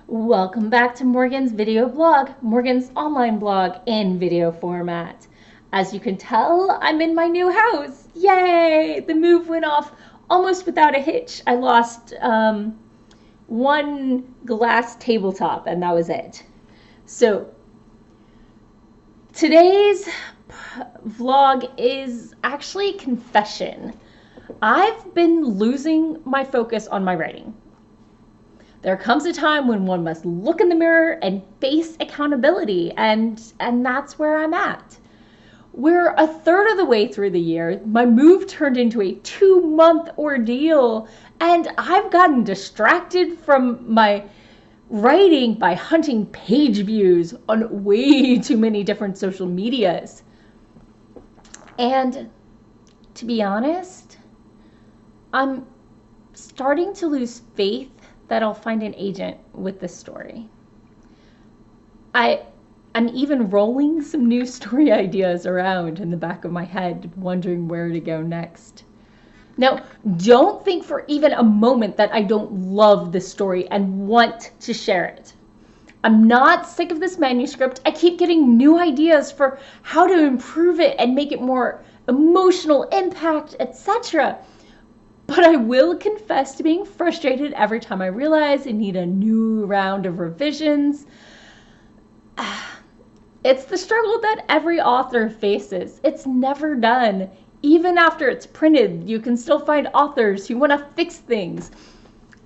Welcome back to Morgan's video blog, Morgan's online blog in video format. As you can tell, I'm in my new house. Yay! The move went off almost without a hitch. I lost one glass tabletop and that was it. So today's vlog is actually confession. I've been losing my focus on my writing. There comes a time when one must look in the mirror and face accountability, and that's where I'm at. We're a third of the way through the year. My move turned into a 2-month ordeal, and I've gotten distracted from my writing by hunting page views on way too many different social medias. And to be honest, I'm starting to lose faith that I'll find an agent with this story. I'm even rolling some new story ideas around in the back of my head, wondering where to go next. Now, don't think for even a moment that I don't love this story and want to share it. I'm not sick of this manuscript. I keep getting new ideas for how to improve it and make it more emotional impact, etc. But I will confess to being frustrated every time I realize I need a new round of revisions. It's the struggle that every author faces. It's never done. Even after it's printed, you can still find authors who want to fix things.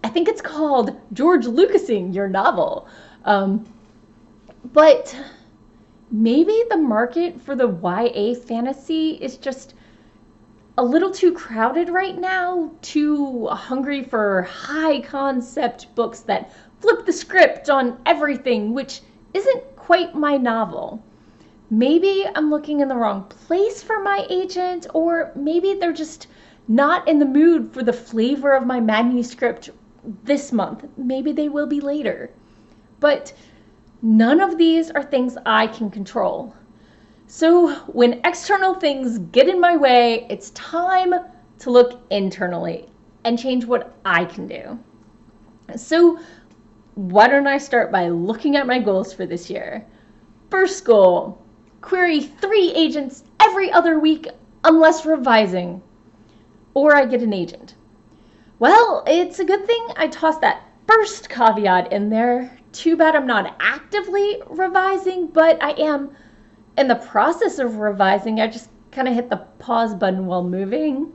I think it's called George Lucasing your novel. But maybe the market for the YA fantasy is just a little too crowded right now, too hungry for high concept books that flip the script on everything, which isn't quite my novel. Maybe I'm looking in the wrong place for my agent, or maybe they're just not in the mood for the flavor of my manuscript this month. Maybe they will be later. But none of these are things I can control. So when external things get in my way, it's time to look internally and change what I can do. So why don't I start by looking at my goals for this year? First goal, query 3 agents every other week unless revising, or I get an agent. Well, it's a good thing I tossed that first caveat in there. Too bad I'm not actively revising, but I am in the process of revising. I just kind of hit the pause button while moving.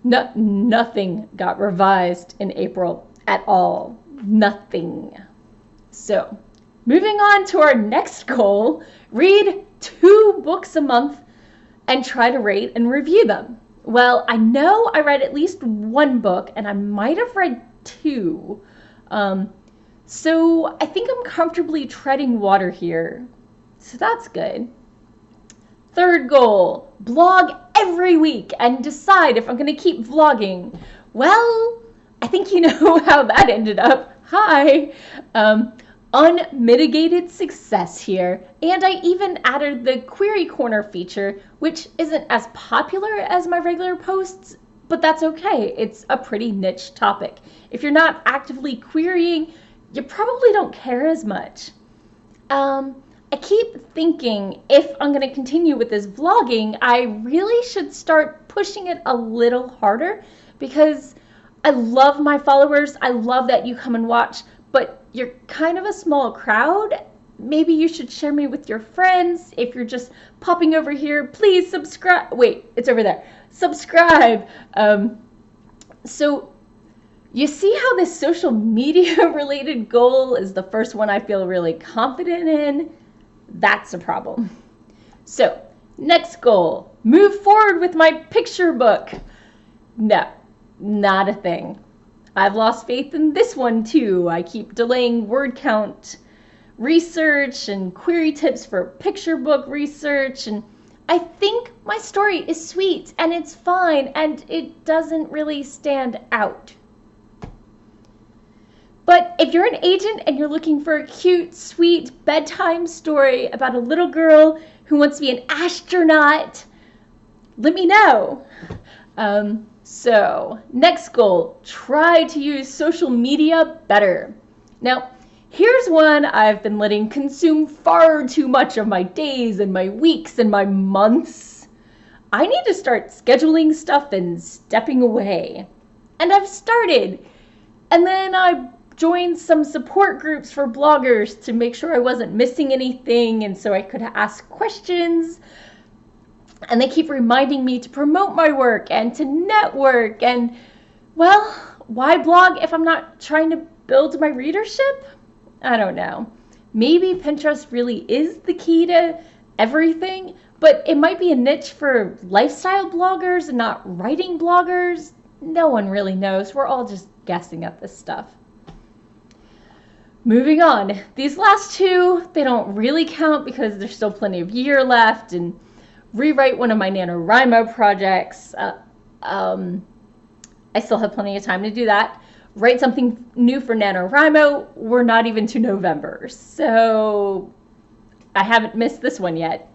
Nothing got revised in April at all. Nothing. So, moving on to our next goal, read 2 books a month and try to rate and review them. Well, I know I read at least 1 book and I might have read 2. So I think I'm comfortably treading water here. So that's good. Third goal, blog every week and decide if I'm going to keep vlogging. Well, I think you know how that ended up. Hi. Unmitigated success here. And I even added the query corner feature, which isn't as popular as my regular posts, but that's okay. It's a pretty niche topic. If you're not actively querying, you probably don't care as much. I keep thinking if I'm going to continue with this vlogging, I really should start pushing it a little harder because I love my followers. I love that you come and watch, but you're kind of a small crowd. Maybe you should share me with your friends. If you're just popping over here, please subscribe. Wait, it's over there. Subscribe. So you see how this social media related goal is the first one I feel really confident in? That's a problem. So, next goal, move forward with my picture book. No, not a thing. I've lost faith in this one too. I keep delaying word count research and query tips for picture book research, and I think my story is sweet and it's fine and it doesn't really stand out. But if you're an agent and you're looking for a cute, sweet bedtime story about a little girl who wants to be an astronaut, let me know. So, next goal, try to use social media better. Now, here's one I've been letting consume far too much of my days and my weeks and my months. I need to start scheduling stuff and stepping away. And I've started. And then I joined some support groups for bloggers to make sure I wasn't missing anything and so I could ask questions. And they keep reminding me to promote my work and to network. And, well, why blog if I'm not trying to build my readership? I don't know. Maybe Pinterest really is the key to everything, but it might be a niche for lifestyle bloggers and not writing bloggers. No one really knows. We're all just guessing at this stuff. Moving on. These last two, they don't really count because there's still plenty of year left, and rewrite one of my NaNoWriMo projects. I still have plenty of time to do that. Write something new for NaNoWriMo. We're not even to November, so I haven't missed this one yet.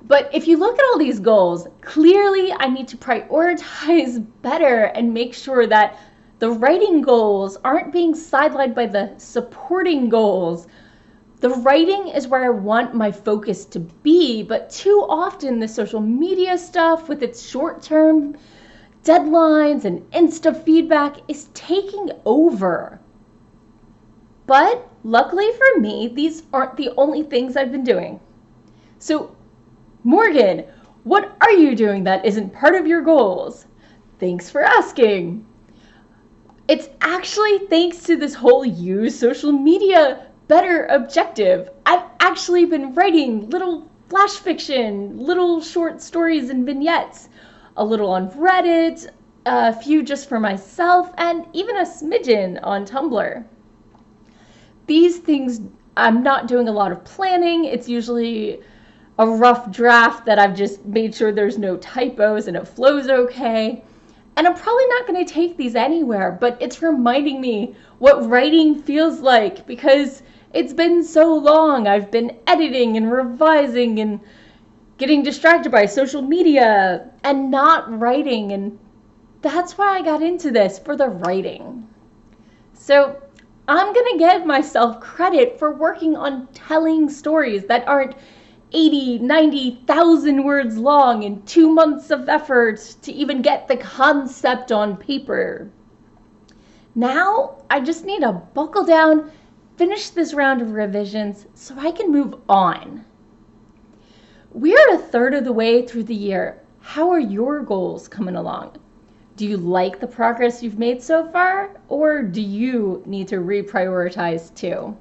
But if you look at all these goals, clearly I need to prioritize better and make sure that the writing goals aren't being sidelined by the supporting goals. The writing is where I want my focus to be, but too often the social media stuff with its short-term deadlines and Insta feedback is taking over. But luckily for me, these aren't the only things I've been doing. So, Morgan, what are you doing that isn't part of your goals? Thanks for asking. It's actually thanks to this whole use social media better objective. I've actually been writing little flash fiction, little short stories and vignettes, a little on Reddit, a few just for myself, and even a smidgen on Tumblr. These things, I'm not doing a lot of planning. It's usually a rough draft that I've just made sure there's no typos and it flows okay. And I'm probably not going to take these anywhere, but it's reminding me what writing feels like because it's been so long. I've been editing and revising and getting distracted by social media and not writing, and that's why I got into this, for the writing. So I'm going to give myself credit for working on telling stories that aren't 80, 90,000 words long and 2 months of effort to even get the concept on paper. Now, I just need to buckle down, finish this round of revisions so I can move on. We're a third of the way through the year. How are your goals coming along? Do you like the progress you've made so far, or do you need to reprioritize too?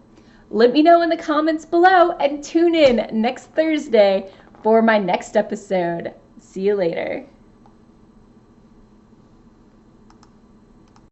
Let me know in the comments below and tune in next Thursday for my next episode. See you later.